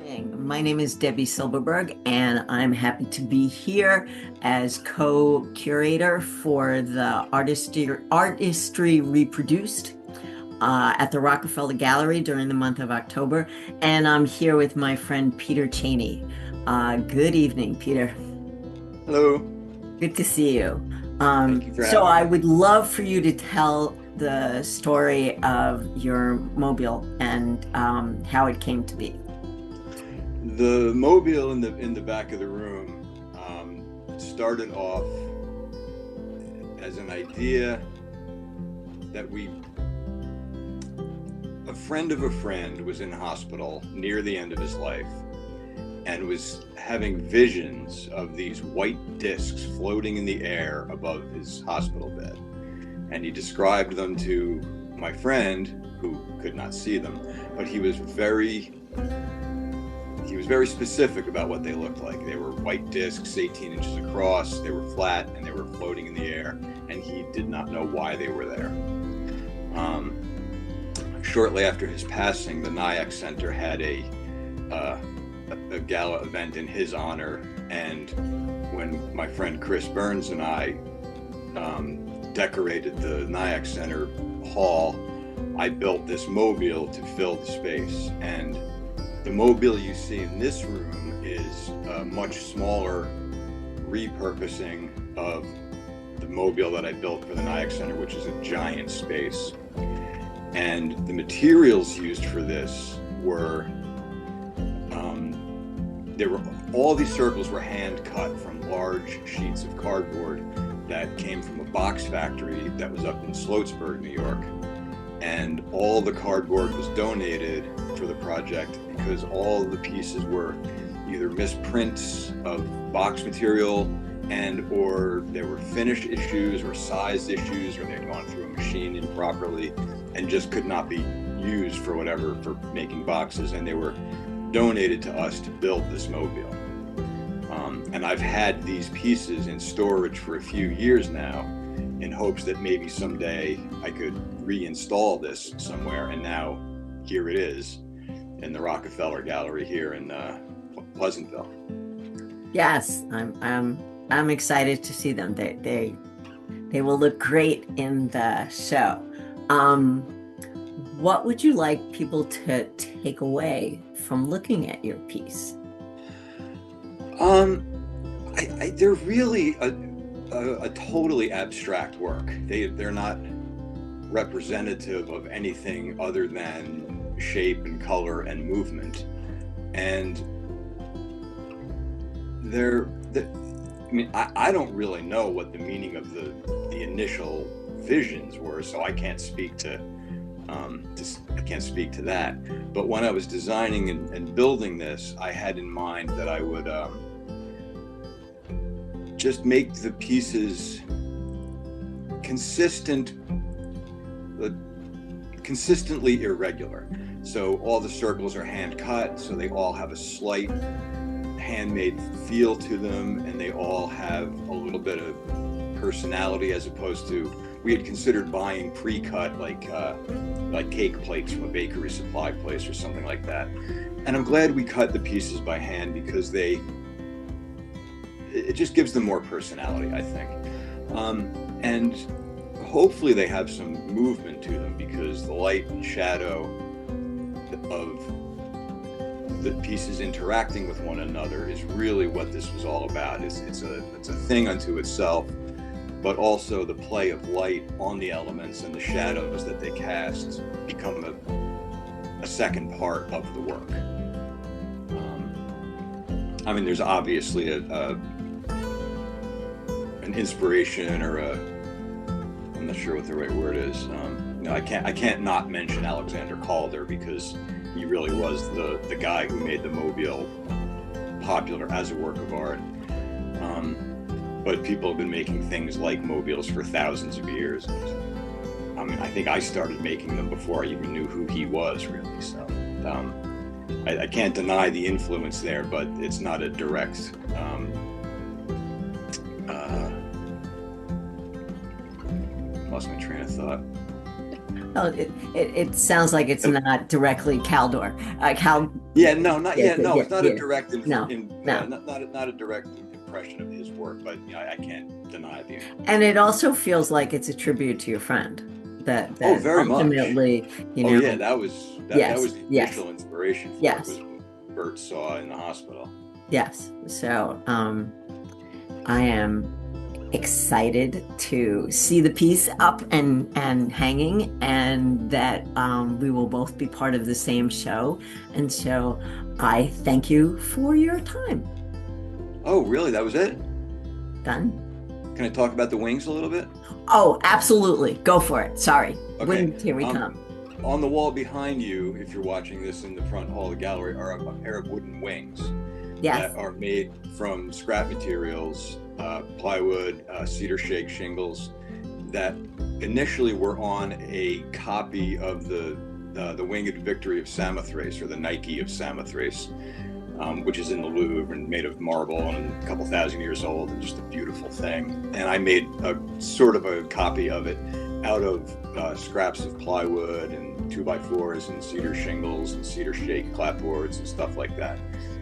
Morning. My name is Debbie Silberberg, and I'm happy to be here as co-curator for the Artistry Reproduced at the Rockefeller Gallery during the month of October. And I'm here with my friend Peter Cheney. Good evening, Peter. Hello. Good to see you. Thank you for So having I me. would love for you to tell the story of your mobile and how it came to be. The mobile in the back of the room started off as an idea that a friend of a friend was in hospital near the end of his life and was having visions of these white discs floating in the air above his hospital bed. And he described them to my friend, who could not see them, but he was very specific about what they looked like. They were white discs, 18 inches across, they were flat, and they were floating in the air, and he did not know why they were there. Shortly after his passing, the Nyack Center had a gala event in his honor, and when my friend Chris Burns and I decorated the Nyack Center hall, I built this mobile to fill the space. And the mobile you see in this room is a much smaller repurposing of the mobile that I built for the Nyack Center, which is a giant space. And the materials used for this were, all these circles were hand cut from large sheets of cardboard that came from a box factory that was up in Sloatsburg, New York. And all the cardboard was donated for the project because all the pieces were either misprints of box material or there were finish issues or size issues, or they'd gone through a machine improperly and just could not be used for making boxes, and they were donated to us to build this mobile. And I've had these pieces in storage for a few years now in hopes that maybe someday I could reinstall this somewhere, and now here it is in the Rockefeller Gallery here in Pleasantville. Yes, I'm excited to see them. They will look great in the show. What would you like people to take away from looking at your piece? They're really a totally abstract work. They're not representative of anything other than shape and color and movement. And I don't really know what the meaning of the initial visions were, so I can't speak to that. But when I was designing and building this, I had in mind that I would just make the pieces consistently irregular. So all the circles are hand cut, so they all have a slight handmade feel to them, and they all have a little bit of personality, as opposed to, we had considered buying pre-cut like cake plates from a bakery supply place or something like that. And I'm glad we cut the pieces by hand because it just gives them more personality, I think. And hopefully they have some movement to them, because the light and shadow of the pieces interacting with one another is really what this was all about. It's a thing unto itself, but also the play of light on the elements and the shadows that they cast become a second part of the work. There's obviously an inspiration, or I'm not sure what the right word is. I can't not mention Alexander Calder, because he really was the guy who made the mobile popular as a work of art. But people have been making things like mobiles for thousands of years. I think I started making them before I even knew who he was, really. So I can't deny the influence there, but it's not a direct lost my train of thought. Oh, it sounds like it's not directly Caldor. Yeah, no, not Yeah, yeah, no. yeah, It's not a yeah. direct No, no. not a direct impression of his work, but I can't deny the. And it also feels like it's a tribute to your friend Oh, that very much. ultimately, Oh yeah, that yes, was the yes, initial inspiration for it. yes, Was what Bert saw in the hospital. yes. So, I am excited to see the piece up and hanging, and that we will both be part of the same show. And so, I thank you for your time. Oh, really? That was it? Done. Can I talk about the wings a little bit? Oh, absolutely. Go for it. Sorry. Okay. Here we come. On the wall behind you, if you're watching this in the front hall of the gallery, are a pair of wooden wings Yes. that are made from scrap materials, plywood, cedar shake shingles, that initially were on a copy of the Winged Victory of Samothrace, or the Nike of Samothrace, which is in the Louvre and made of marble and a couple thousand years old and just a beautiful thing. And I made a sort of a copy of it out of scraps of plywood and 2x4s and cedar shingles and cedar shake clapboards and stuff like that.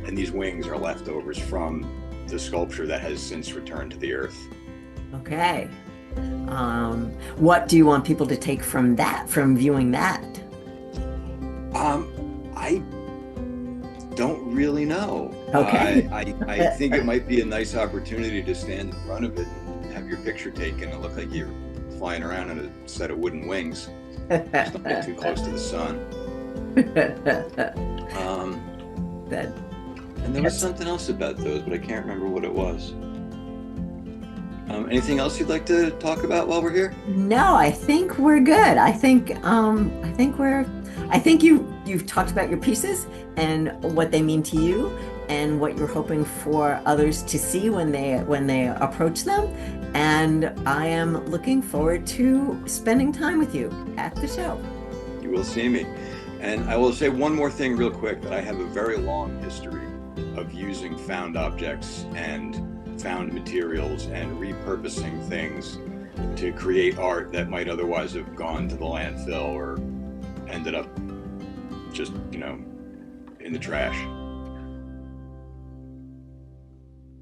And these wings are leftovers from the sculpture that has since returned to the earth. Okay. What do you want people to take from that, from viewing that? I don't really know. Okay. I think it might be a nice opportunity to stand in front of it and have your picture taken and look like you're flying around in a set of wooden wings. Just don't get too close to the sun. And there was something else about those, but I can't remember what it was. Anything else you'd like to talk about while we're here? No, I think we're good. I think you've talked about your pieces and what they mean to you and what you're hoping for others to see when they approach them. And I am looking forward to spending time with you at the show. You will see me. And I will say one more thing real quick, that I have a very long history of using found objects and found materials and repurposing things to create art that might otherwise have gone to the landfill or ended up just, in the trash.